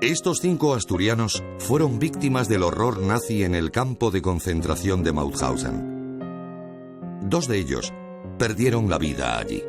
Estos 5 asturianos fueron víctimas del horror nazi en el campo de concentración de Mauthausen. 2 de ellos perdieron la vida allí.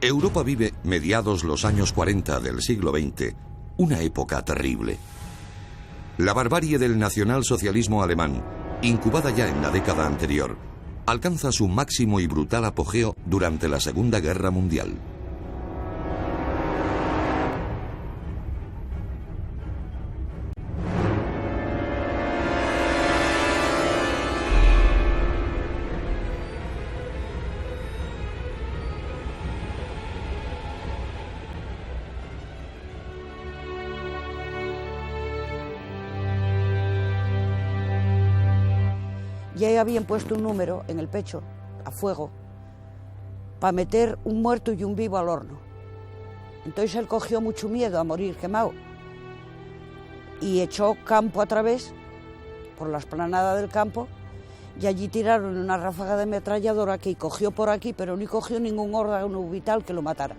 Europa vive, mediados los años 40 del siglo XX, una época terrible. La barbarie del nacionalsocialismo alemán, incubada ya en la década anterior, alcanza su máximo y brutal apogeo durante la Segunda Guerra Mundial. Ya habían puesto un número en el pecho, a fuego, para meter un muerto y un vivo al horno. Entonces él cogió mucho miedo a morir quemado y echó campo a través, por la explanada del campo, y allí tiraron una ráfaga de ametralladora que cogió por aquí, pero no cogió ningún órgano vital que lo matara.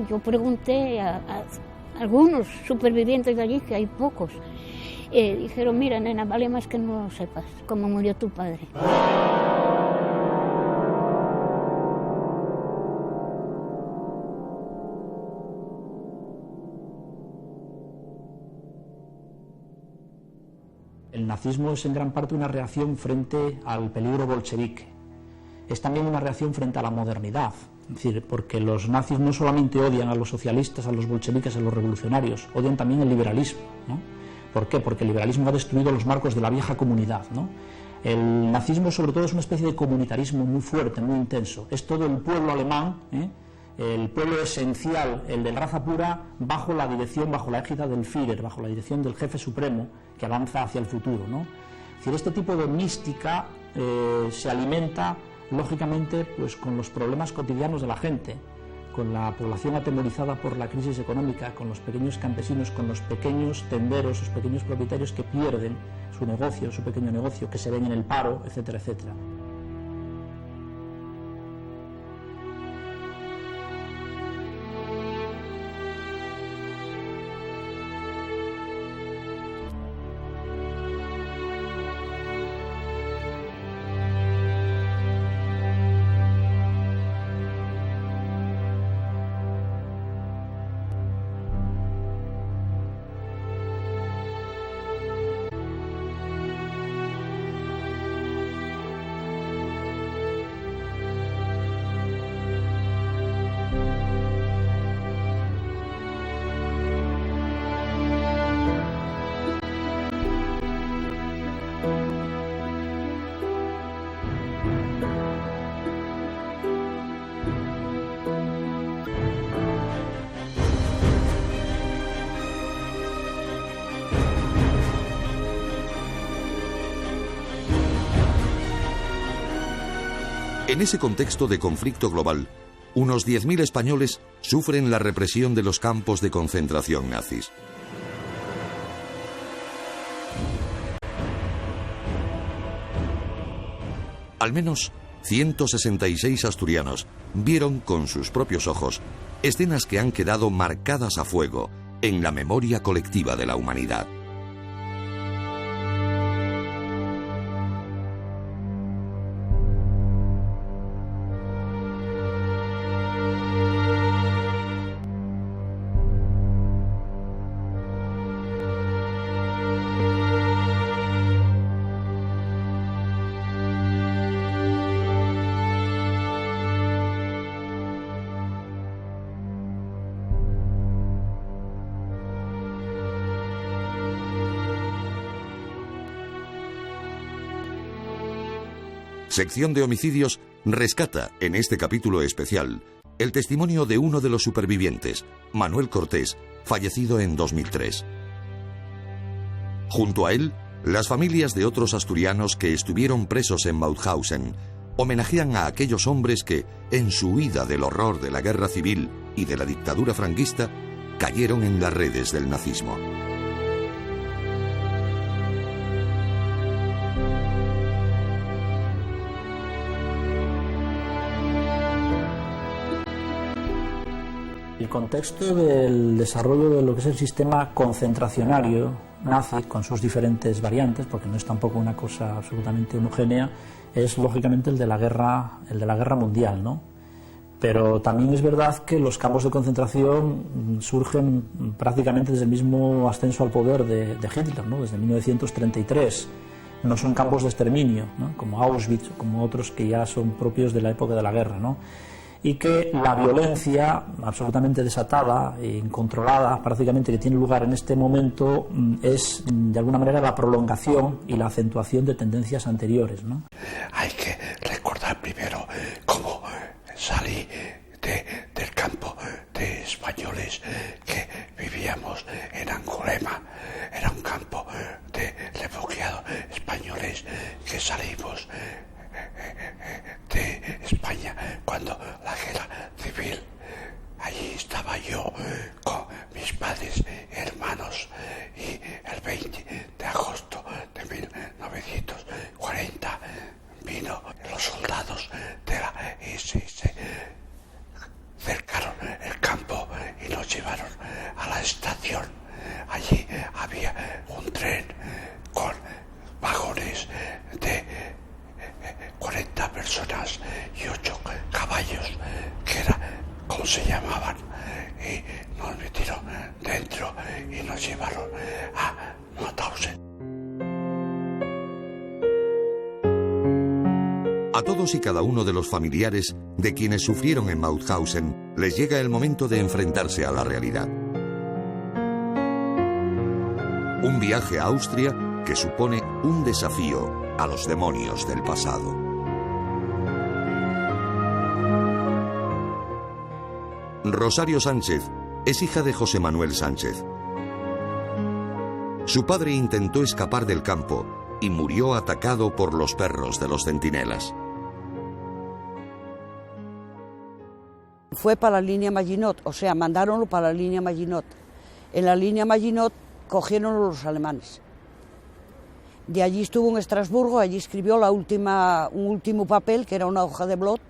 Yo pregunté a algunos supervivientes de allí, que hay pocos, dijeron, mira, nena, vale más que no sepas cómo murió tu padre. El nazismo es en gran parte una reacción frente al peligro bolchevique. Es también una reacción frente a la modernidad. Es decir, porque los nazis no solamente odian a los socialistas, a los bolcheviques, a los revolucionarios, odian también el liberalismo, ¿no? ¿Por qué? Porque el liberalismo ha destruido los marcos de la vieja comunidad, ¿no? El nazismo sobre todo es una especie de comunitarismo muy fuerte, muy intenso. Es todo el pueblo alemán, el pueblo esencial, el de raza pura, bajo la dirección, bajo la égida del Führer, bajo la dirección del jefe supremo que avanza hacia el futuro, ¿no? Es decir, este tipo de mística se alimenta lógicamente pues con los problemas cotidianos de la gente, con la población atemorizada por la crisis económica, con los pequeños campesinos, con los pequeños tenderos, los pequeños propietarios que pierden su negocio, su pequeño negocio, que se ven en el paro, etcétera, etcétera. En ese contexto de conflicto global, unos 10.000 españoles sufren la represión de los campos de concentración nazis. Al menos 166 asturianos vieron con sus propios ojos escenas que han quedado marcadas a fuego en la memoria colectiva de la humanidad. Sección de Homicidios rescata, en este capítulo especial, el testimonio de uno de los supervivientes, Manuel Cortés, fallecido en 2003. Junto a él, las familias de otros asturianos que estuvieron presos en Mauthausen homenajean a aquellos hombres que, en su huida del horror de la guerra civil y de la dictadura franquista, cayeron en las redes del nazismo. El contexto del desarrollo de lo que es el sistema concentracionario nazi, con sus diferentes variantes, porque no es tampoco una cosa absolutamente homogénea, es lógicamente el de la guerra mundial, ¿no? Pero también es verdad que los campos de concentración surgen prácticamente desde el mismo ascenso al poder de Hitler, ¿no? Desde 1933. No son campos de exterminio, ¿no? Como Auschwitz, como otros que ya son propios de la época de la guerra, ¿no? Y que la violencia absolutamente desatada e incontrolada prácticamente que tiene lugar en este momento es de alguna manera la prolongación y la acentuación de tendencias anteriores, ¿no? Hay que recordar primero cómo salí del campo de españoles que vivíamos en Angulema. Era un campo de refugiados españoles que salimos de España cuando la guerra civil. Allí estaba yo con mis padres y hermanos y el 20 de agosto de 1940 vino los soldados de la SS, cercaron el campo y nos llevaron a la estación. Allí había un tren con vagones de 40 personas y 8 caballos, que era como se llamaban, y nos metieron dentro y nos llevaron a Mauthausen. A todos y cada uno de los familiares de quienes sufrieron en Mauthausen les llega el momento de enfrentarse a la realidad. Un viaje a Austria que supone un desafío a los demonios del pasado. Rosario Sánchez es hija de José Manuel Sánchez. Su padre intentó escapar del campo y murió atacado por los perros de los centinelas. Fue para la línea Maginot, o sea, mandáronlo para la línea Maginot. En la línea Maginot cogieron los alemanes. De allí estuvo en Estrasburgo, allí escribió un último papel, que era una hoja de blot,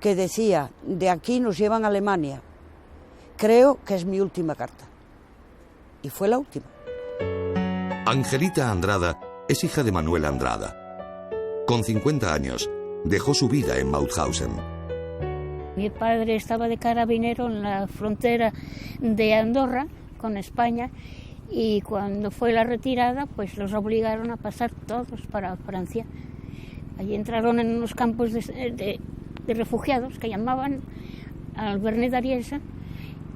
que decía: de aquí nos llevan a Alemania. Creo que es mi última carta. Y fue la última. Angelita Andrada es hija de Manuel Andrada. Con 50 años, dejó su vida en Mauthausen. Mi padre estaba de carabinero en la frontera de Andorra con España, y cuando fue la retirada, pues los obligaron a pasar todos para Francia. Allí entraron en unos campos de refugiados que llamaban al Vernet d'Ariesa,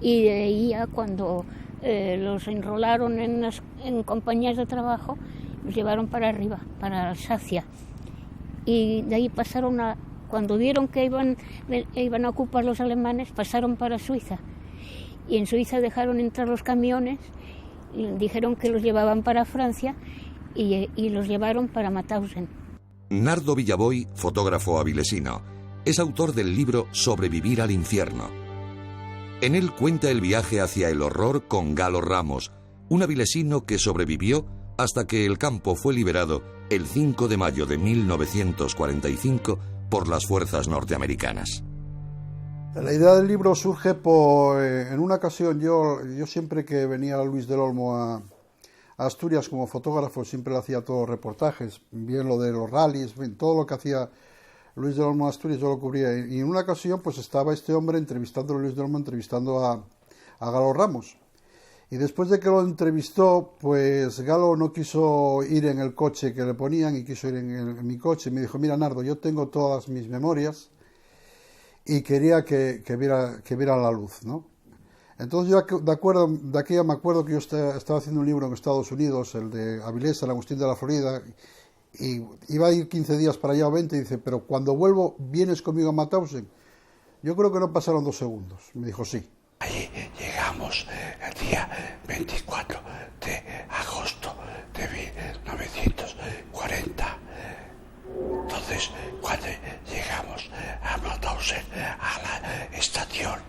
y de ahí ya cuando los enrolaron en compañías de trabajo, los llevaron para arriba, para Alsacia. Y de ahí pasaron cuando vieron que iban a ocupar los alemanes, pasaron para Suiza. Y en Suiza dejaron entrar los camiones, y dijeron que los llevaban para Francia, y los llevaron para Mauthausen. Nardo Villaboy, fotógrafo avilesino, es autor del libro Sobrevivir al infierno. En él cuenta el viaje hacia el horror con Galo Ramos, un avilesino que sobrevivió hasta que el campo fue liberado el 5 de mayo de 1945 por las fuerzas norteamericanas. La idea del libro surge en una ocasión, yo siempre que venía Luis del Olmo a Asturias como fotógrafo, siempre le hacía todos los reportajes, bien lo de los rallies, bien, todo lo que hacía Luis del Olmo a Asturias yo lo cubría. Y en una ocasión pues estaba este hombre entrevistando a Luis del Olmo, entrevistando a Galo Ramos. Y después de que lo entrevistó, pues Galo no quiso ir en el coche que le ponían y quiso ir en mi coche. Y me dijo: mira, Nardo, yo tengo todas mis memorias y quería que viera la luz, ¿no? Entonces yo de aquella me acuerdo que yo estaba haciendo un libro en Estados Unidos, el de Avilés, San Agustín de la Florida, y iba a ir 15 días para allá o 20, y dice, pero cuando vuelvo, ¿vienes conmigo a Mauthausen? Yo creo que no pasaron 2 segundos. Me dijo, sí. Allí llegamos el día 24 de agosto de 1940. Entonces, cuando llegamos a Mauthausen, a la estación,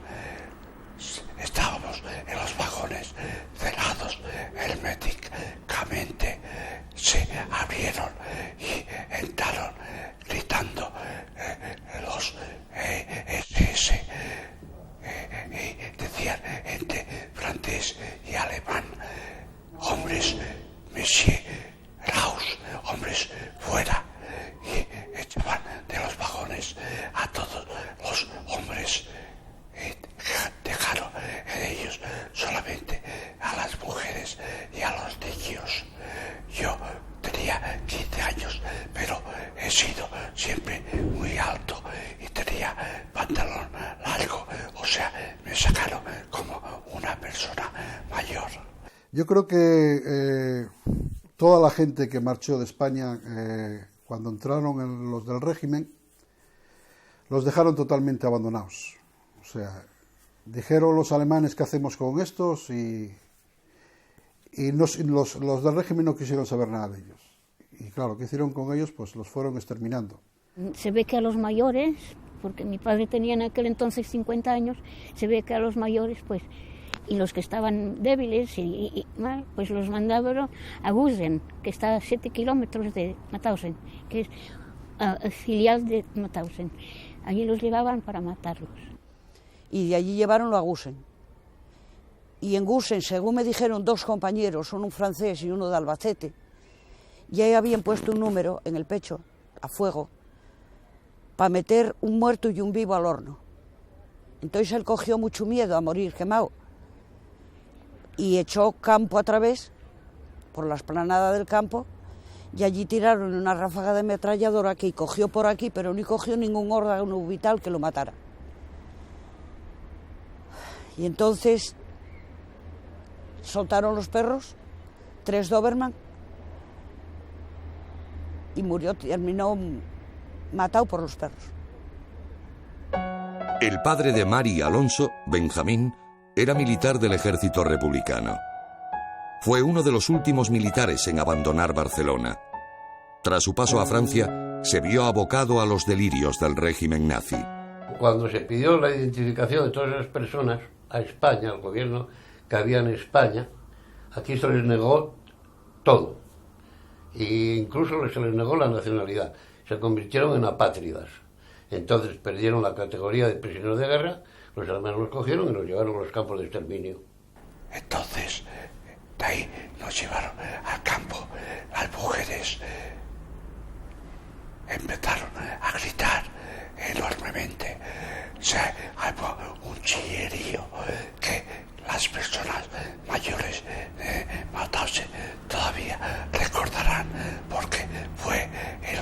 estábamos en los vagones cerrados herméticamente. Se abrieron y entraron gritando los SS. Y decían entre francés y alemán, hombres, monsieur, raus, hombres, fuera. Y echaban de los vagones a todos los hombres y dejaron en ellos solamente a las mujeres y a los niños. Yo tenía 15 años, pero he sido siempre muy alto y tenía pantalón largo, o sea, me sacaron como una persona mayor. Yo creo que toda la gente que marchó de España, cuando entraron los del régimen, los dejaron totalmente abandonados. O sea, dijeron los alemanes, ¿qué hacemos con estos? Y los del régimen no quisieron saber nada de ellos. Y claro, ¿qué hicieron con ellos? Pues los fueron exterminando. Se ve que a los mayores, porque mi padre tenía en aquel entonces 50 años, se ve que a los mayores, pues, y los que estaban débiles y mal, pues los mandaban a Gusen, que está a 7 kilómetros de Mauthausen, que es filial de Mauthausen. Allí los llevaban para matarlos. Y de allí llevaronlo a Gusen. Y en Gusen, según me dijeron 2 compañeros, un francés y uno de Albacete, ya habían puesto un número en el pecho, a fuego, para meter un muerto y un vivo al horno. Entonces él cogió mucho miedo a morir quemado y echó campo a través, por la explanada del campo, y allí tiraron una ráfaga de ametralladora que cogió por aquí, pero no cogió ningún órgano vital que lo matara. Y entonces soltaron los perros, 3 Doberman, y murió, terminó matado por los perros. El padre de Mari Alonso, Benjamín, era militar del ejército republicano. Fue uno de los últimos militares en abandonar Barcelona. Tras su paso a Francia, se vio abocado a los delirios del régimen nazi. Cuando se pidió la identificación de todas esas personas a España, al gobierno que había en España, aquí se les negó todo. E incluso se les negó la nacionalidad. Se convirtieron en apátridas. Entonces perdieron la categoría de prisioneros de guerra, los alemanes los cogieron y los llevaron a los campos de exterminio. Entonces, de ahí nos llevaron al campo. Las mujeres empezaron a gritar enormemente. Se armó un chillerío que las personas mayores de Mauthausen todavía recordarán, porque fue el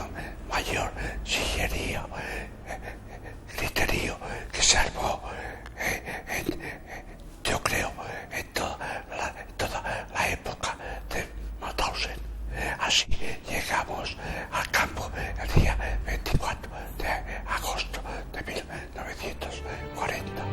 mayor chillerío, griterío que se armó yo creo en toda la época de Mauthausen. Así llegamos al campo el día 24 de agosto de 1940.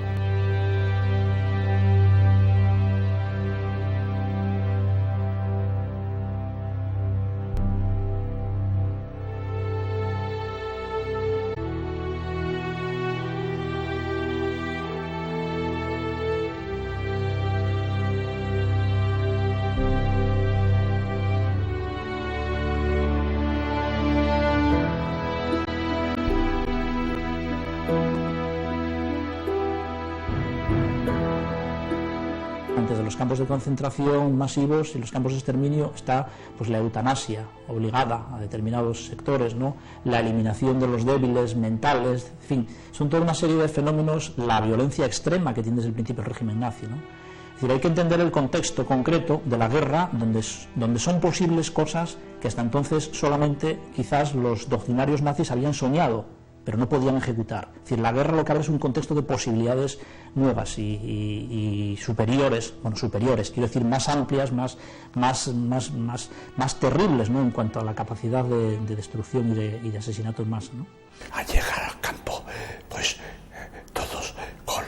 Antes de los campos de concentración masivos y los campos de exterminio está pues la eutanasia obligada a determinados sectores, ¿no? La eliminación de los débiles mentales, en fin, son toda una serie de fenómenos, la violencia extrema que tiene desde el principio el régimen nazi, ¿no? Es decir, hay que entender el contexto concreto de la guerra donde son posibles cosas que hasta entonces solamente quizás los doctrinarios nazis habían soñado pero no podían ejecutar. Es decir, la guerra lo que abre es un contexto de posibilidades nuevas y superiores, quiero decir, más amplias, más terribles, ¿no?, en cuanto a la capacidad de destrucción y de asesinato en masa, ¿no? Al llegar al campo, pues todos con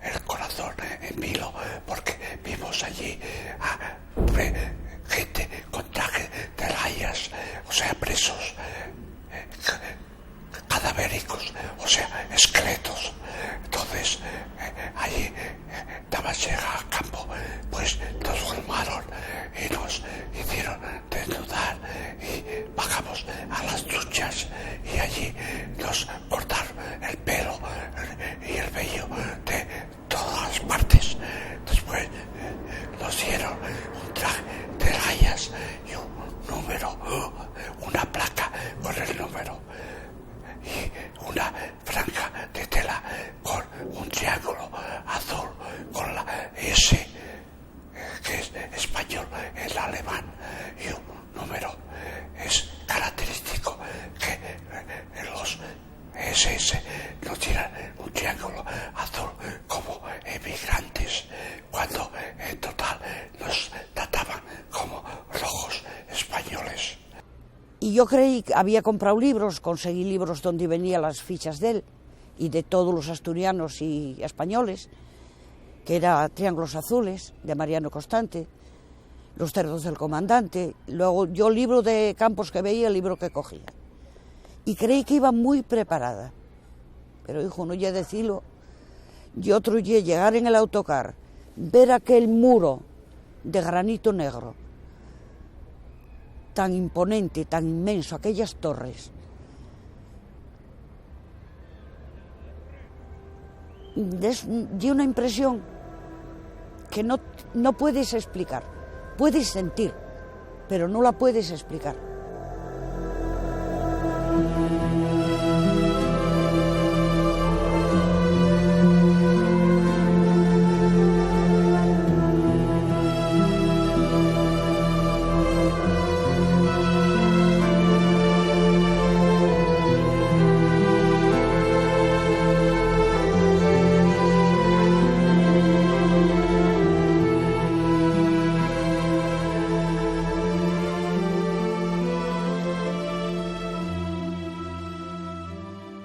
el corazón en vilo, porque vimos allí a gente con traje de rayas, o sea, presos, cadavéricos, o sea, esqueletos. Entonces, allí, nada más llegar al campo, pues nos formaron y nos hicieron desnudar y bajamos a las duchas y allí nos cortaron el pelo y el vello de todas las partes. Después nos dieron un traje de rayas y un número, una placa con el número y una franja de tela con un triángulo azul con la S, que es español, el alemán, y un número. Es característico que los SS no tiran un triángulo azul como emigrantes, cuando en total nos trataban como rojos españoles. Y yo creí que había comprado libros, conseguí libros donde venían las fichas de él y de todos los asturianos y españoles, que era Triángulos Azules, de Mariano Constante, Los cerdos del comandante, luego yo libro de campos que veía, el libro que cogía. Y creí que iba muy preparada, pero hijo, no llegué a decirlo, yo otro día llegar en el autocar, ver aquel muro de granito negro, tan imponente, tan inmenso, aquellas torres. Dio una impresión que no puedes explicar. Puedes sentir, pero no la puedes explicar.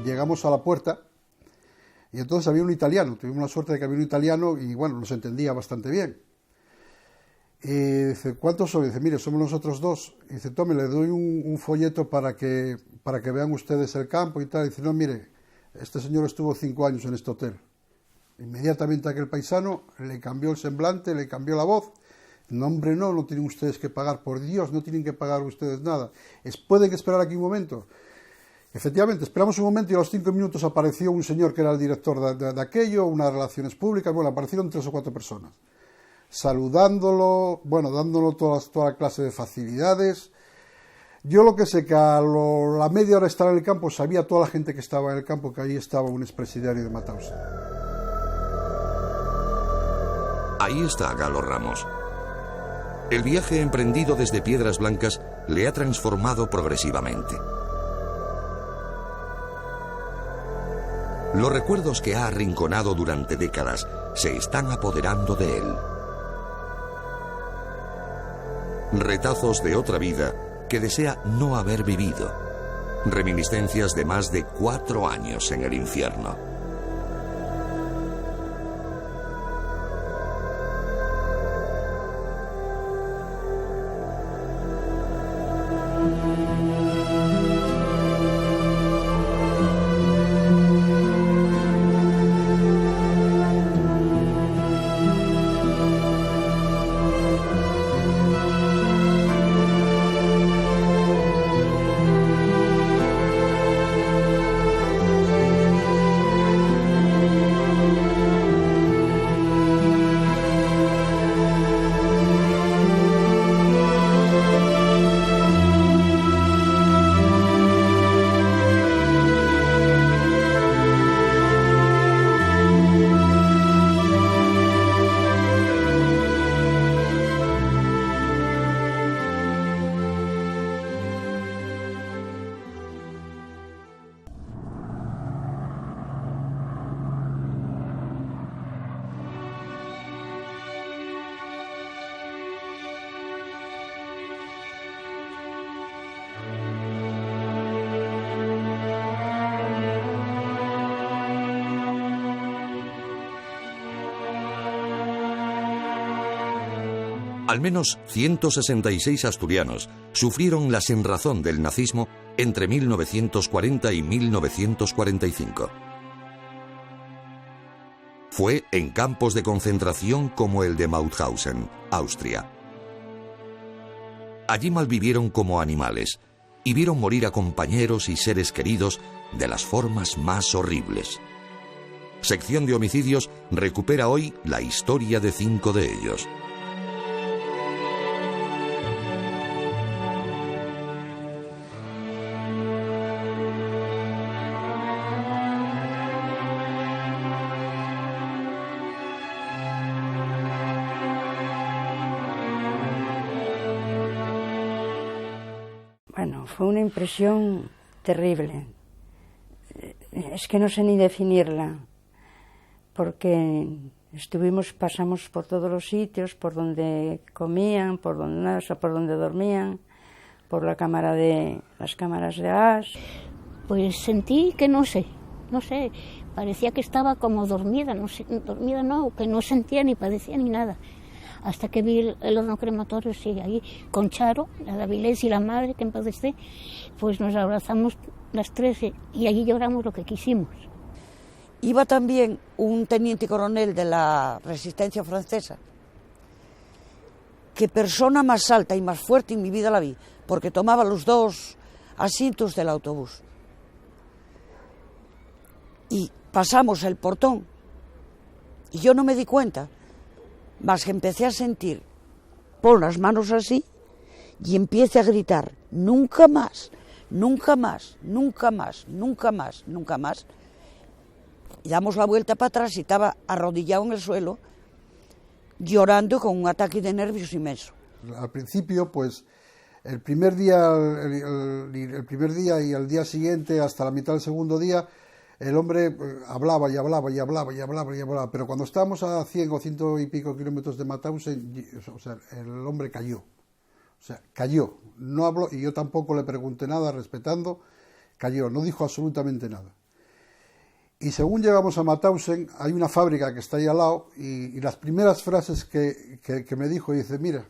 Llegamos a la puerta y entonces había un italiano, tuvimos la suerte de que había un italiano y bueno, nos entendía bastante bien. Y dice, ¿cuántos son? Y dice, mire, somos nosotros dos. Y dice, tome, le doy un folleto para que vean ustedes el campo y tal. Y dice, no, mire, este señor estuvo 5 años en este hotel. Inmediatamente aquel paisano le cambió el semblante, le cambió la voz. No, hombre, no tienen ustedes que pagar, por Dios, no tienen que pagar ustedes nada. Pueden esperar aquí un momento. Efectivamente, esperamos un momento y a los 5 minutos apareció un señor que era el director de aquello, unas relaciones públicas, bueno, aparecieron 3 o 4 personas, saludándolo, bueno, dándolo toda la clase de facilidades. Yo lo que sé que a la media hora de estar en el campo sabía toda la gente que estaba en el campo que ahí estaba un expresidiario de Matausí. Ahí está Galo Ramos. El viaje emprendido desde Piedras Blancas le ha transformado progresivamente. Los recuerdos que ha arrinconado durante décadas se están apoderando de él. Retazos de otra vida que desea no haber vivido. Reminiscencias de más de 4 años en el infierno. Al menos 166 asturianos sufrieron la sinrazón del nazismo entre 1940 y 1945. Fue en campos de concentración como el de Mauthausen, Austria. Allí malvivieron como animales y vieron morir a compañeros y seres queridos de las formas más horribles. Sección de Homicidios recupera hoy la historia de 5 de ellos. Bueno, fue una impresión terrible. Es que no sé ni definirla, porque pasamos por todos los sitios, por donde comían, por donde dormían, por las cámaras de gas. Pues sentí que no sé, parecía que estaba como dormida, que no sentía ni padecía ni nada. Hasta que vi el horno crematorio, sí, ahí con Charo, la de Avilés y la madre, que en paz esté, pues nos abrazamos las tres y allí lloramos lo que quisimos. Iba también un teniente coronel de la Resistencia francesa, que persona más alta y más fuerte en mi vida la vi, porque tomaba los 2 asientos del autobús. Y pasamos el portón, y yo no me di cuenta, más que empecé a sentir, pon las manos así, y empiece a gritar, nunca más, nunca más, nunca más, nunca más, nunca más. Y damos la vuelta para atrás y estaba arrodillado en el suelo, llorando con un ataque de nervios inmenso. Al principio, pues, el primer día y al día siguiente, hasta la mitad del segundo día, el hombre hablaba, pero cuando estábamos a 100 o 100 y pico kilómetros de Mauthausen, o sea, el hombre cayó. O sea, cayó. No habló, y yo tampoco le pregunté nada, respetando, cayó, no dijo absolutamente nada. Y según llegamos a Mauthausen, hay una fábrica que está ahí al lado, y las primeras frases que me dijo, dice, mira,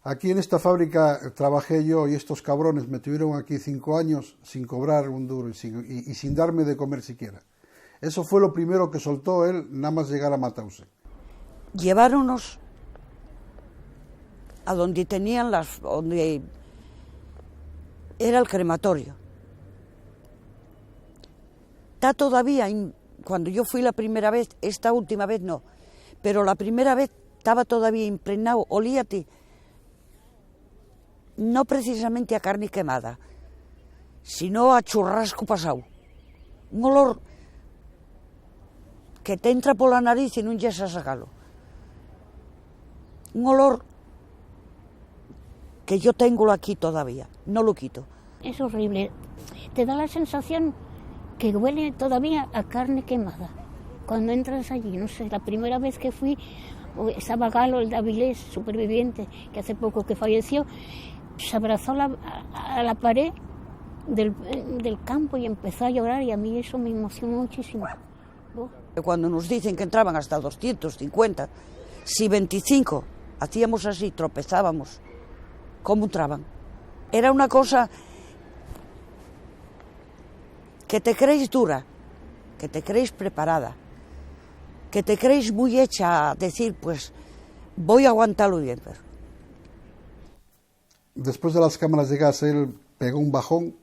aquí en esta fábrica trabajé yo y estos cabrones me tuvieron aquí 5 años sin cobrar un duro y sin darme de comer siquiera. Eso fue lo primero que soltó él, nada más llegar a Mauthausen. Lleváronos a donde tenían donde era el crematorio. Está todavía, cuando yo fui la primera vez, esta última vez no, pero la primera vez estaba todavía impregnado, olía a ti. No precisamente a carne quemada, sino a churrasco pasado. Un olor que te entra por la nariz y no llegas a sacarlo. Un olor que yo tengo aquí todavía, no lo quito. Es horrible. Te da la sensación que huele todavía a carne quemada. Cuando entras allí, no sé, la primera vez que fui, estaba Galo, el de Avilés, superviviente, que hace poco que falleció, se abrazó a la pared del campo y empezó a llorar, y a mí eso me emocionó muchísimo. Cuando nos dicen que entraban hasta 250, si 25 hacíamos así, tropezábamos, ¿cómo entraban? Era una cosa que te creéis dura, que te creéis preparada, que te creéis muy hecha a decir, pues voy a aguantarlo bien. Pero después de las cámaras de gas, él pegó un bajón,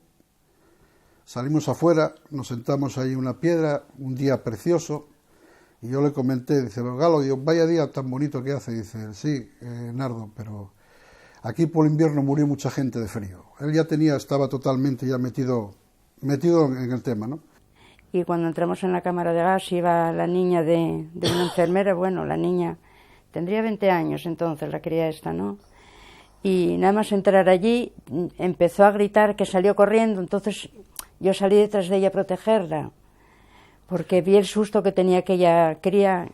salimos afuera, nos sentamos ahí en una piedra, un día precioso, y yo le comenté, dice, Galo, digo, vaya día tan bonito que hace, dice, sí, Nardo, pero aquí por el invierno murió mucha gente de frío. Él ya estaba totalmente ya metido en el tema, ¿no? Y cuando entramos en la cámara de gas iba la niña de una enfermera, bueno, la niña tendría 20 años entonces, la cría esta, ¿no? Y nada más entrar allí empezó a gritar, que salió corriendo, entonces yo salí detrás de ella a protegerla, porque vi el susto que tenía aquella cría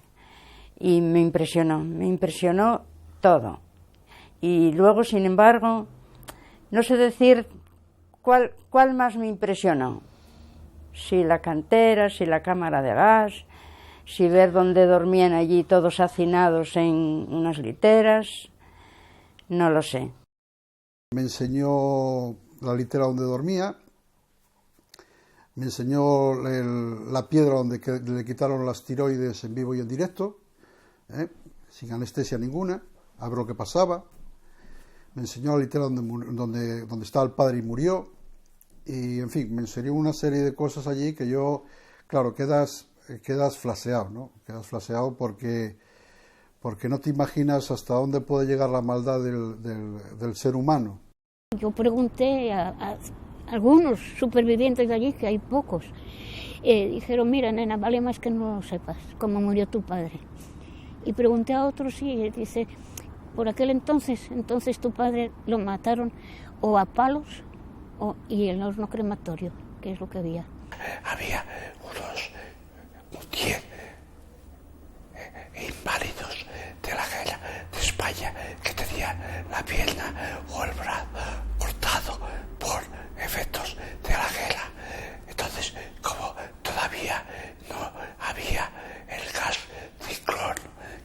y me impresionó todo. Y luego, sin embargo, no sé decir cuál más me impresionó. Si la cantera, si la cámara de gas, si ver dónde dormían allí todos hacinados en unas literas, No lo sé. Me enseñó la litera donde dormía, me enseñó la piedra donde le quitaron las tiroides en vivo y en directo, sin anestesia ninguna, a ver lo que pasaba. Me enseñó la litera donde estaba el padre y murió. Y, en fin, me enseñó una serie de cosas allí que yo, claro, quedas flaseado, ¿no? Quedas flaseado porque no te imaginas hasta dónde puede llegar la maldad del ser humano. Yo pregunté a algunos supervivientes de allí, que hay pocos, dijeron, mira, nena, vale más que no lo sepas, cómo murió tu padre. Y pregunté a otros y dice, por aquel entonces tu padre lo mataron o a palos y en horno crematorio, que es lo que había. Había unos 10 inválidos de la guerra de España que tenían la pierna o el brazo cortado por efectos de la guerra. Entonces, como todavía no había el gas ciclón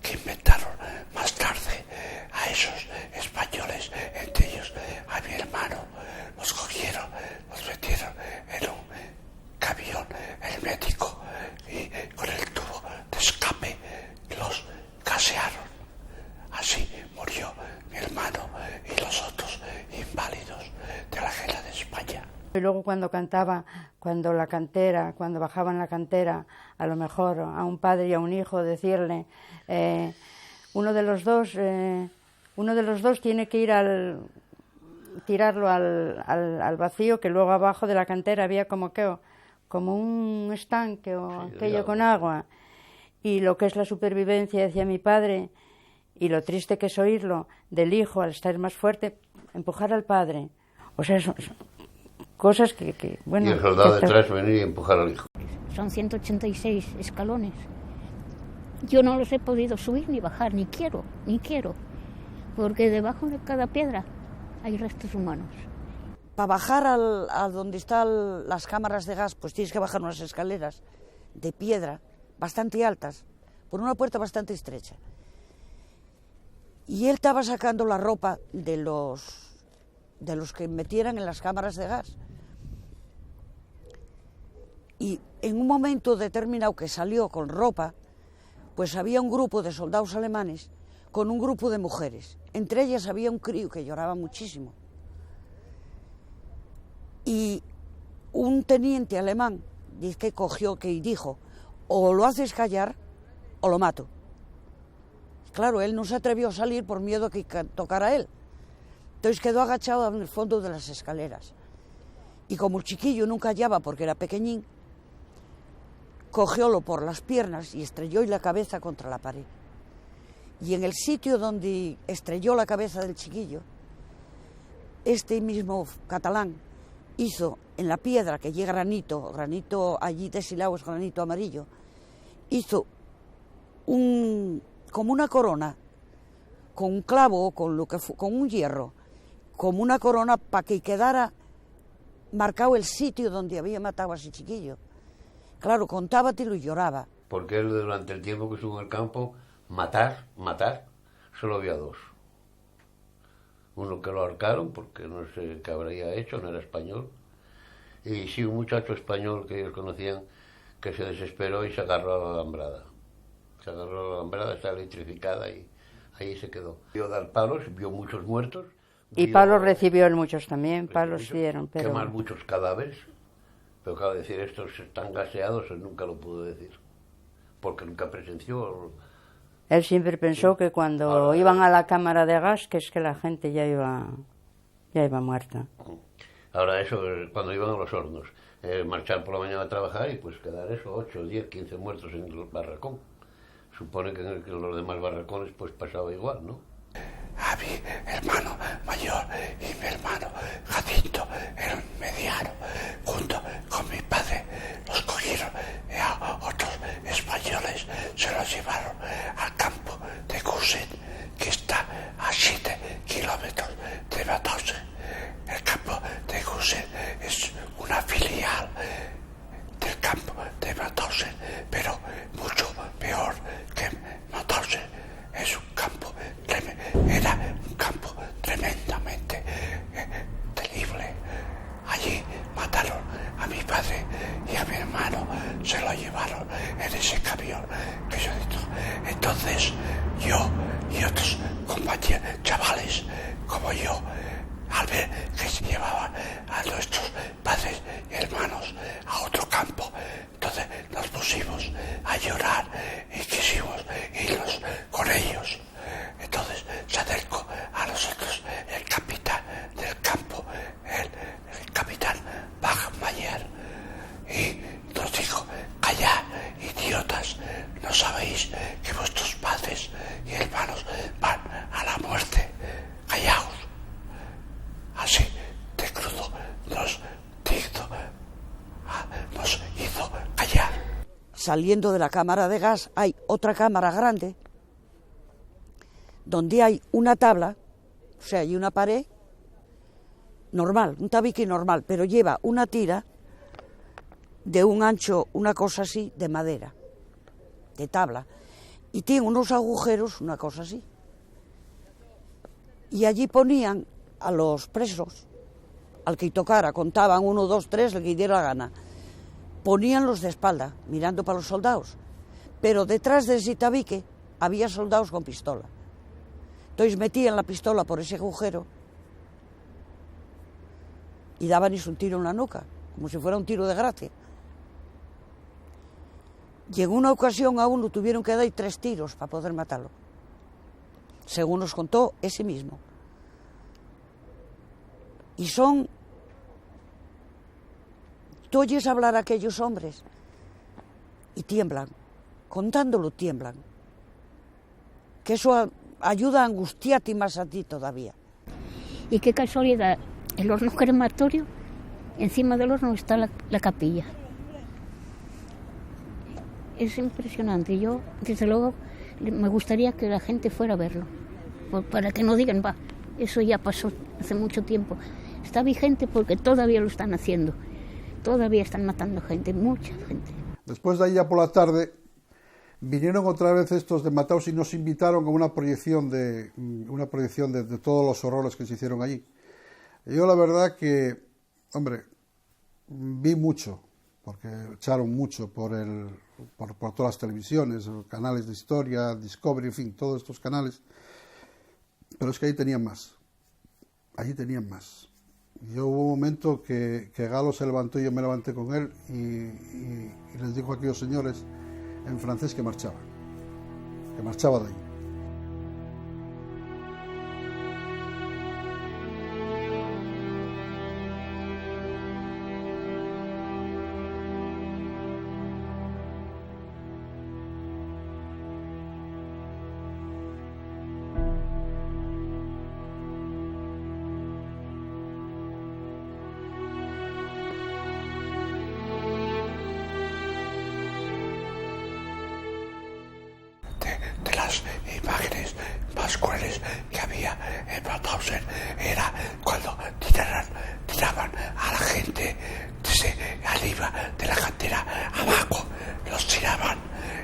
que inventaron más tarde, a esos españoles, entre ellos a mi hermano, los cogieron, los metieron en un camión hermético y con el tubo de escape los gasearon. Así murió mi hermano y los otros inválidos de la guerra de España. Y luego cuando bajaban la cantera, a lo mejor a un padre y a un hijo decirle, uno de los dos tiene que ir tirarlo al vacío, que luego abajo de la cantera había como un estanque o aquello con agua. Y lo que es la supervivencia, decía mi padre, y lo triste que es oírlo del hijo al estar más fuerte, empujar al padre. O sea, son cosas que bueno... Y el soldado detrás venir y empujar al hijo. Son 186 escalones. Yo no los he podido subir ni bajar, ni quiero, porque debajo de cada piedra hay restos humanos. Para bajar a donde están las cámaras de gas, pues tienes que bajar unas escaleras de piedra bastante altas, por una puerta bastante estrecha. Y él estaba sacando la ropa de los que metieran en las cámaras de gas. Y en un momento determinado que salió con ropa, pues había un grupo de soldados alemanes con un grupo de mujeres. Entre ellas había un crío que lloraba muchísimo. Y un teniente alemán dice que cogió y dijo, o lo haces callar o lo mato. Claro, él no se atrevió a salir por miedo a que tocara a él. Entonces quedó agachado en el fondo de las escaleras. Y como el chiquillo nunca hallaba porque era pequeñín, cogiólo por las piernas y estrelló la cabeza contra la pared. Y en el sitio donde estrelló la cabeza del chiquillo, este mismo catalán hizo en la piedra, que llega granito allí deshilado es granito amarillo, hizo como una corona, con un clavo, con un hierro, como una corona para que quedara marcado el sitio donde había matado a ese chiquillo. Claro, contábatelo y lloraba. Porque él, durante el tiempo que estuvo en el campo, matar, solo había dos. Uno que lo ahorcaron, porque no sé qué habría hecho, no era español. Y sí, un muchacho español que ellos conocían, que se desesperó y se agarró a la alambrada. Se agarró a la alambrada, está electrificada y ahí se quedó. Vio dar palos, vio muchos muertos. Y palos recibió él muchos también, palos dieron, pero... Quemar muchos cadáveres. Pero claro, decir estos están gaseados, él nunca lo pudo decir. Porque nunca presenció... Él siempre pensó que cuando iban a la cámara de gas, que es que la gente ya iba muerta. Ahora eso, cuando iban a los hornos, marchar por la mañana a trabajar y pues quedar eso, 8, 10, 15 muertos en el barracón. Supone que en los demás barracones pues pasaba igual, ¿no? A mi hermano mayor y mi hermano Jacinto, el mediano, junto con mi padre, los cogieron y a otros españoles se los llevaron al campo de Gusen, que está a 7 kilómetros de Mauthausen. El campo de Gusen es una filial del campo de Mauthausen, pero mucho peor que Mauthausen. Es un campo, era un campo ver que se llevaban a nuestros padres y hermanos a otro campo. Entonces nos pusimos a llorar y quisimos irnos con ellos. Entonces se acercó a nosotros el capitán del campo, el capitán Bachmayer, y nos dijo: callad, idiotas, ¿no sabéis que vuestros padres y hermanos van a la muerte? Callaos. Así de crudo nos hizo callar. Saliendo de la cámara de gas hay otra cámara grande donde hay una tabla, o sea, hay una pared normal, un tabique normal, pero lleva una tira de un ancho, una cosa así, de madera, de tabla, y tiene unos agujeros, una cosa así. Y allí ponían a los presos, al que tocara, contaban 1, 2, 3, el que diera la gana. Ponían los de espalda, mirando para los soldados, pero detrás de ese tabique había soldados con pistola. Entonces metían la pistola por ese agujero y daban un tiro en la nuca, como si fuera un tiro de gracia. Y en una ocasión a uno tuvieron que dar 3 tiros para poder matarlo, según nos contó ese mismo. Y son... Tú oyes hablar a aquellos hombres y tiemblan, contándolo tiemblan. Que eso ayuda a angustiarte más a ti todavía. Y qué casualidad, el horno crematorio, encima del horno está la capilla. Es impresionante. Yo, desde luego, me gustaría que la gente fuera a verlo, para que no digan, va, eso ya pasó hace mucho tiempo. Está vigente porque todavía lo están haciendo. Todavía están matando gente, mucha gente. Después de ahí, ya por la tarde, vinieron otra vez estos de Mataos y nos invitaron a una proyección de todos los horrores que se hicieron allí. Yo la verdad que, hombre, vi mucho, porque echaron mucho por todas las televisiones, canales de historia, Discovery, en fin, todos estos canales, pero es que ahí tenían más. Yo hubo un momento que Galo se levantó y yo me levanté con él y les dijo a aquellos señores en francés que marchaba de ahí. De las imágenes más crueles que había en Mauthausen era cuando tiraban a la gente desde arriba de la cantera abajo, los tiraban,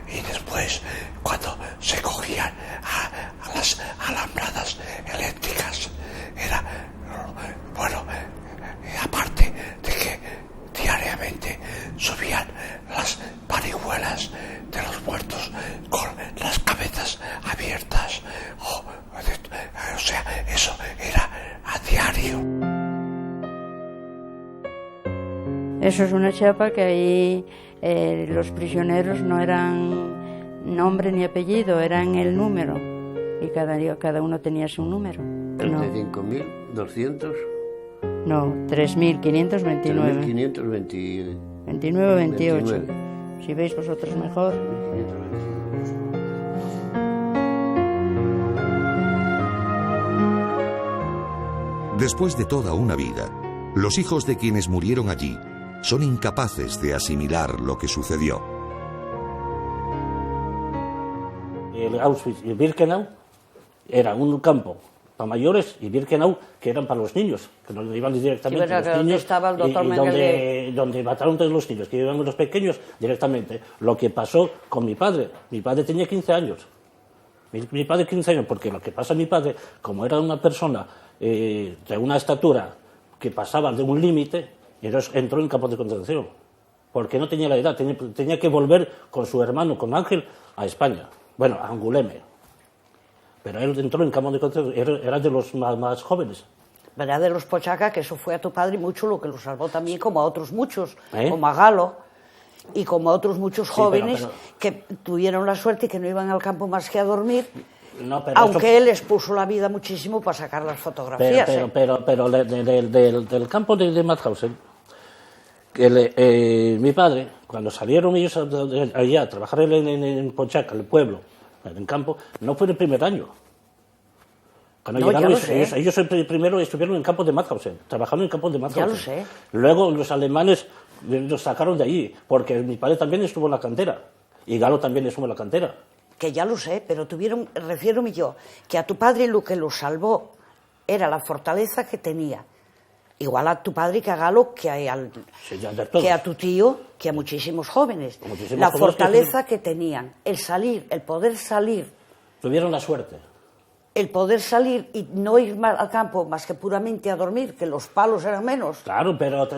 y después cuando se cogían a las alambradas eléctricas era bueno, aparte de que diariamente subían las parihuelas de los muertos con las cabezas abiertas, o sea, eso era a diario. Eso es una chapa que ahí los prisioneros no eran nombre ni apellido, eran el número, y cada uno tenía su número. 35.200. No, 3.529. 3.529. 29, 28. Si veis vosotros mejor. Después de toda una vida, los hijos de quienes murieron allí son incapaces de asimilar lo que sucedió. El Auschwitz y Birkenau era un campo para mayores y Birkenau que eran para los niños, que no iban directamente los niños, estaba el doctor donde mataron todos los niños, que iban los pequeños directamente. Lo que pasó con mi padre tenía 15 años. Mi padre 15 años, porque lo que pasa a mi padre, como era una persona de una estatura que pasaba de un límite, entró en campo de concentración, porque no tenía la edad, tenía que volver con su hermano, con Ángel, a España, bueno, a Anguleme. Pero él entró en campo de concentración, era de los más jóvenes, ¿verdad? De los Pochaca, que eso fue a tu padre mucho lo que lo salvó también, como a otros muchos, como a Galo y como a otros muchos jóvenes que tuvieron la suerte y que no iban al campo más que a dormir, aunque él les puso la vida muchísimo para sacar las fotografías. Pero del campo de Mauthausen, mi padre, cuando salieron ellos allá a trabajar en Pochaca, el pueblo, en el campo, no fue el primer año. Cuando llegaron, ellos primero estuvieron en el campo de Mauthausen, trabajando en el campo de Mauthausen. Ya lo sé. Luego los alemanes los sacaron de allí, porque mi padre también estuvo en la cantera, y Galo también estuvo en la cantera. Que ya lo sé, pero refiero yo, que a tu padre lo que lo salvó era la fortaleza que tenía. Igual a tu padre que a Galo, que a tu tío, que a muchísimos jóvenes. La fortaleza que tenían, el poder salir. Tuvieron la suerte. El poder salir y no ir al campo más que puramente a dormir, que los palos eran menos. Claro, pero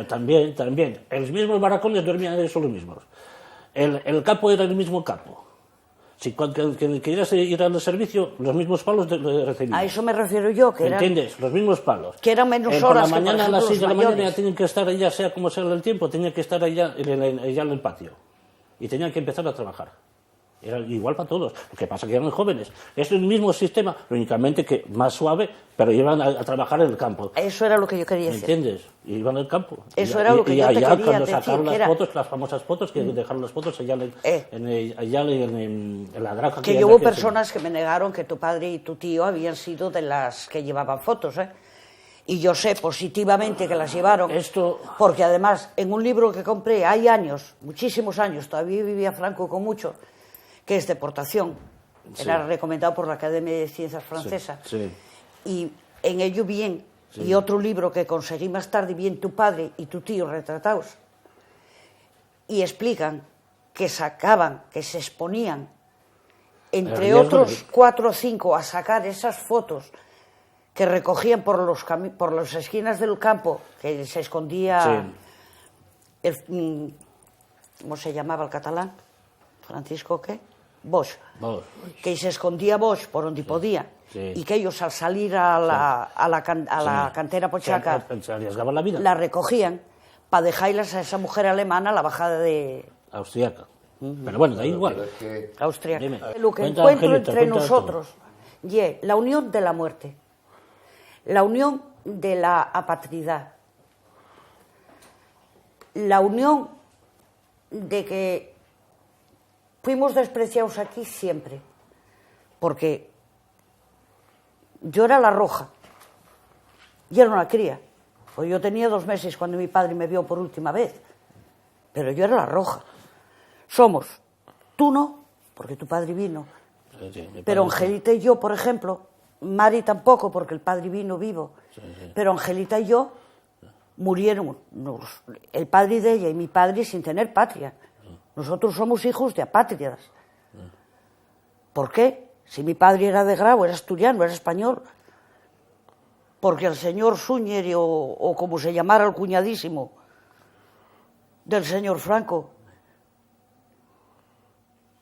también, los mismos barracones dormían ellos los mismos. El campo era el mismo campo. Si cuando querías ir al servicio, los mismos palos recibían. A eso me refiero yo, que ¿entiendes? Los mismos palos. Que eran menos horas. Por la mañana, que, por ejemplo, a las 6 de la mañana ya tenían que estar allá, sea como sea el tiempo, tenían que estar allá en el patio. Y tenían que empezar a trabajar. Era igual para todos. Lo que pasa es que eran jóvenes. Es el mismo sistema, únicamente que más suave, pero iban a trabajar en el campo. Eso era lo que yo quería decir. ¿Entiendes? Iban al campo. Eso era lo que yo te quería decir. Cuando sacaron las fotos, las famosas fotos, que dejaron las fotos allá en la granja. Que hubo personas que me negaron que tu padre y tu tío habían sido de las que llevaban fotos, ¿eh? Y yo sé positivamente que las llevaron, porque además en un libro que compré hay años, muchísimos años, todavía vivía Franco con mucho, que es Deportación, era recomendado por la Academia de Ciencias Francesa, y en ello bien, y otro libro que conseguí más tarde, bien tu padre y tu tío retratados, y explican que sacaban, que se exponían, entre otros 4 o 5, a sacar esas fotos que recogían por las esquinas del campo, que se escondía, ¿cómo se llamaba el catalán? Francisco, ¿qué? Bosch. Que se escondía Bosch por donde podía. Y que ellos al salir a la cantera Pochaca se arriesgaban la vida. La recogían para dejarlas a esa mujer alemana a la bajada de... Austriaca. Pero bueno, da igual. Austriaca. Lo que encuentro entre nosotros, la unión de la muerte, la unión de la apatridad, la unión de que fuimos despreciados aquí siempre, porque yo era la roja, y era una cría, pues yo tenía 2 meses cuando mi padre me vio por última vez, pero yo era la roja. Somos, tú no, porque tu padre vino, pero Angelita y yo, por ejemplo, Mari tampoco, porque el padre vino vivo, pero Angelita y yo murieron, el padre de ella y mi padre, sin tener patria. Nosotros somos hijos de apátridas. ¿Por qué? Si mi padre era de Grau, era asturiano, era español. Porque el señor Súñer, o como se llamara el cuñadísimo del señor Franco,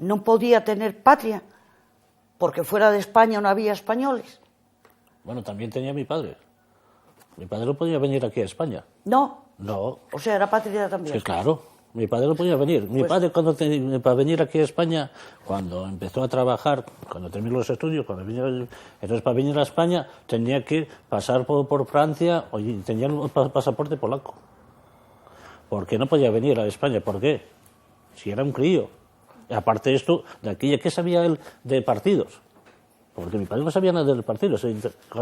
no podía tener patria, porque fuera de España no había españoles. Bueno, también tenía mi padre. Mi padre no podía venir aquí a España. No. No. O sea, era patria también. Sí, claro. Mi padre no podía venir. Mi padre, para venir aquí a España, cuando empezó a trabajar, cuando terminó los estudios, entonces para venir a España tenía que pasar por Francia, y tenía un pasaporte polaco. Porque no podía venir a España. ¿Por qué? Si era un crío. Y aparte de esto, de aquí, ¿qué sabía él de partidos? Porque mi padre no sabía nada de los partidos.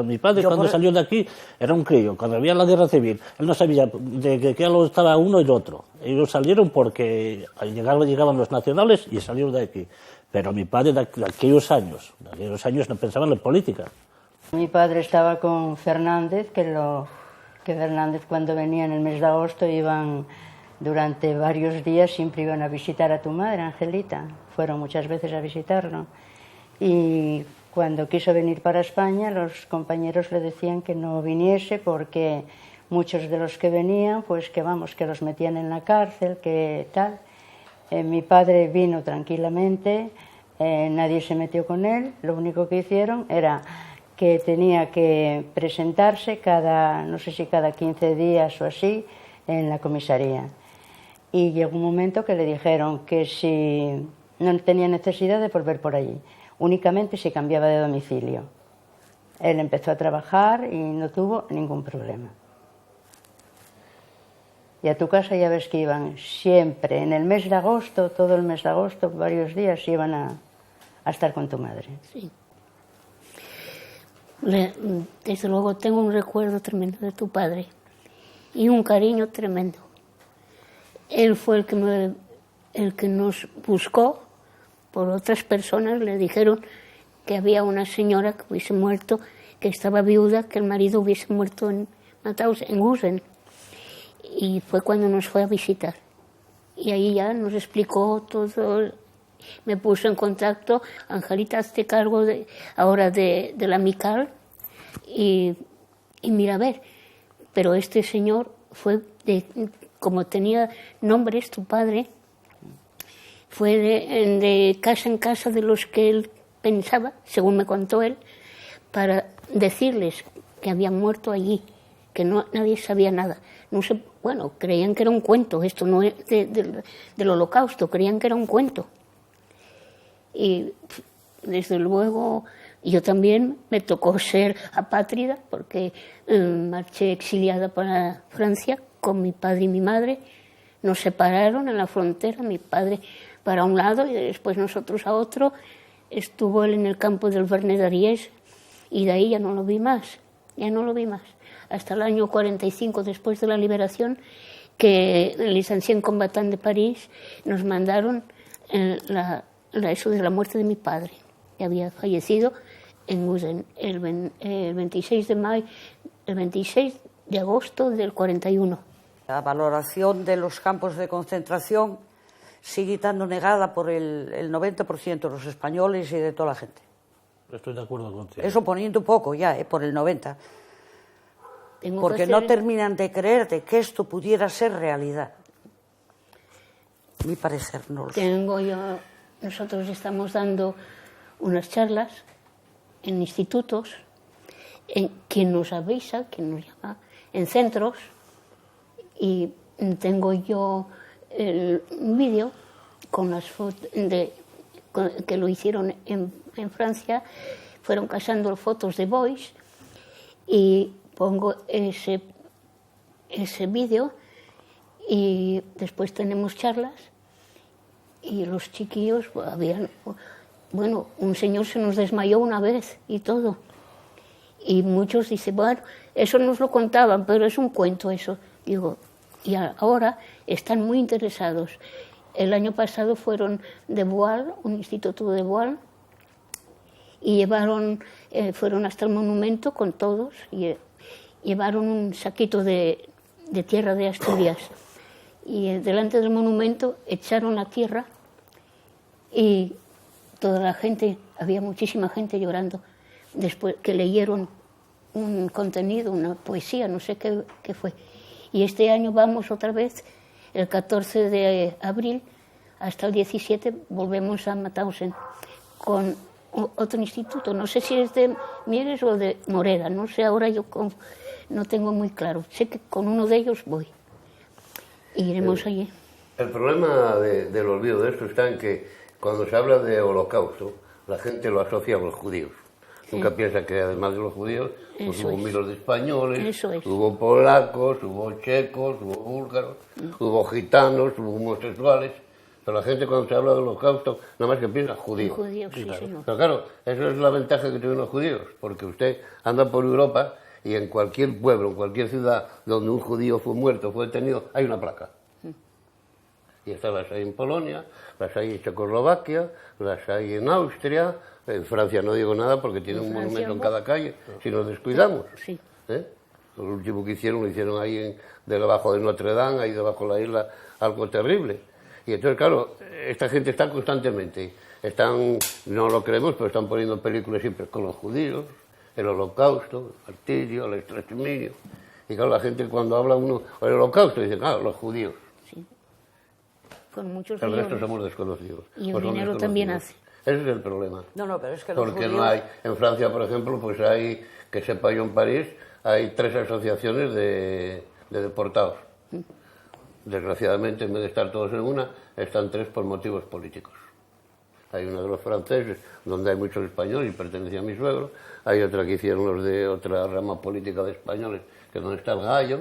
Mi padre, cuando salió de aquí, era un crío. Cuando había la guerra civil, él no sabía de qué lado estaba uno y el otro. Ellos salieron porque llegaban los nacionales y salieron de aquí. Pero mi padre, de aquellos años no pensaba en la política. Mi padre estaba con Fernández, que Fernández, cuando venía en el mes de agosto, iban durante varios días, siempre iban a visitar a tu madre, Angelita. Fueron muchas veces a visitarlo. Y cuando quiso venir para España, los compañeros le decían que no viniese porque muchos de los que venían, pues que los metían en la cárcel, que tal. Mi padre vino tranquilamente, nadie se metió con él, lo único que hicieron era que tenía que presentarse cada, no sé si cada 15 días o así, en la comisaría. Y llegó un momento que le dijeron que si no tenía necesidad de volver por allí, únicamente si cambiaba de domicilio. Él empezó a trabajar y no tuvo ningún problema. Y a tu casa ya ves que iban siempre, en el mes de agosto, todo el mes de agosto, varios días, iban a estar con tu madre. Sí. Desde luego tengo un recuerdo tremendo de tu padre y un cariño tremendo. Él fue el que nos buscó por otras personas. Le dijeron que había una señora que hubiese muerto, que estaba viuda, que el marido hubiese muerto en Mataus, en Gusen. Y fue cuando nos fue a visitar. Y ahí ya nos explicó todo. Me puso en contacto. Angelita, hazte cargo ahora de la Mical. Y mira, a ver, pero este señor fue, como tenía nombres, tu padre, fue de casa en casa de los que él pensaba, según me contó él, para decirles que habían muerto allí, que nadie sabía nada. No sé, bueno, creían que era un cuento, esto no es del Holocausto, creían que era un cuento. Y desde luego yo también me tocó ser apátrida porque marché exiliada para Francia con mi padre y mi madre. Nos separaron en la frontera, mi padre para un lado y después nosotros a otro. Estuvo él en el campo del Vernet d'Ariège y de ahí ya no lo vi más, Hasta el año 45, después de la liberación, que el Ancien Combattant de París nos mandaron eso de la muerte de mi padre, que había fallecido en Gusen el 26 de agosto del 41. La valoración de los campos de concentración sigue estando negada por el 90% de los españoles y de toda la gente. Estoy de acuerdo contigo. Eso poniendo poco ya, por el 90%. Porque no terminan de creer de que esto pudiera ser realidad. Mi parecer, no lo sé. Nosotros estamos dando unas charlas en institutos, en quien nos avisa, quien nos llama, en centros, y tengo yo un vídeo con las fotos que lo hicieron en Francia, fueron cazando fotos de boys, y pongo ese vídeo, y después tenemos charlas, y los chiquillos un señor se nos desmayó una vez y todo. Y muchos dicen, bueno, eso nos lo contaban, pero es un cuento eso. Digo, y ahora están muy interesados. El año pasado fueron de Boal, un instituto de Boal, y fueron hasta el monumento con todos, y llevaron un saquito de tierra de Asturias. Y delante del monumento echaron la tierra y toda la gente, había muchísima gente llorando, después que leyeron un contenido, una poesía, no sé qué fue. Y este año vamos otra vez, el 14 de abril hasta el 17, volvemos a Mauthausen con otro instituto, no sé si es de Mieres o de Moreda, no sé, ahora yo no tengo muy claro, sé que con uno de ellos voy. Iremos allí. El problema del olvido de esto está en que cuando se habla de holocausto, la gente lo asocia a los judíos. Nunca piensa que además de los judíos, pues hubo miles de españoles, hubo polacos, hubo checos, hubo búlgaros, hubo gitanos, hubo homosexuales. Pero la gente cuando se habla del holocausto, nada más que piensa judíos. Sí, señor. Pero claro, eso es la ventaja que tienen los judíos, porque usted anda por Europa y en cualquier pueblo, en cualquier ciudad donde un judío fue muerto, fue detenido, hay una placa. Y estas las hay en Polonia, las hay en Checoslovaquia, las hay en Austria, en Francia no digo nada porque tiene un monumento en cada calle, si nos descuidamos. Sí. Lo último que hicieron, lo hicieron ahí debajo de Notre Dame, ahí debajo de la isla, algo terrible. Y entonces, claro, esta gente está constantemente, no lo creemos, pero están poniendo películas siempre con los judíos, el holocausto, el martirio, el exterminio. Y claro, la gente cuando habla uno del holocausto dice, claro, los judíos. Sí. Con muchos El resto millones. somos desconocidos. Y el dinero también hace. Ese es el problema. No, pero es que los Porque judíos... no hay, en Francia, por ejemplo, pues hay, que sepa yo en París, hay 3 asociaciones de deportados. Desgraciadamente, en vez de estar todos en una, están 3 por motivos políticos. Hay una de los franceses, donde hay muchos españoles y pertenece a mi suegro. Hay otra que hicieron los de otra rama política de españoles, que es donde está el gallo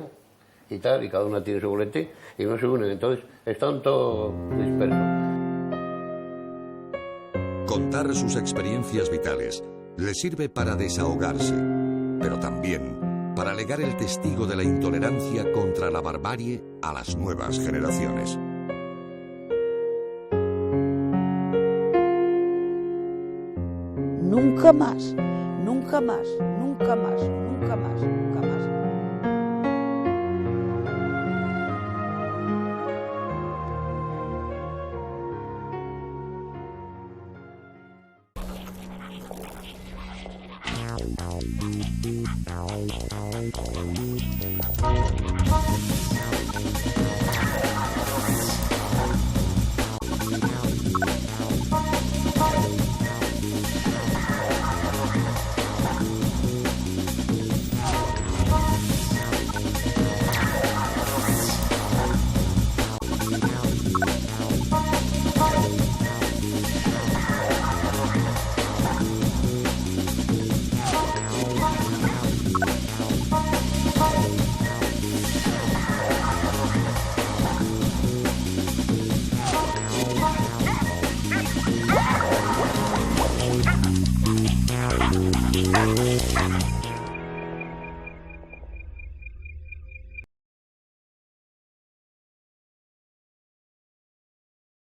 y tal, y cada una tiene su boletín, y no se unen. Entonces, están todos dispersos. Contar sus experiencias vitales le sirve para desahogarse, pero también para legar el testigo de la intolerancia contra la barbarie a las nuevas generaciones. Nunca más, nunca más, nunca más, nunca más, nunca más.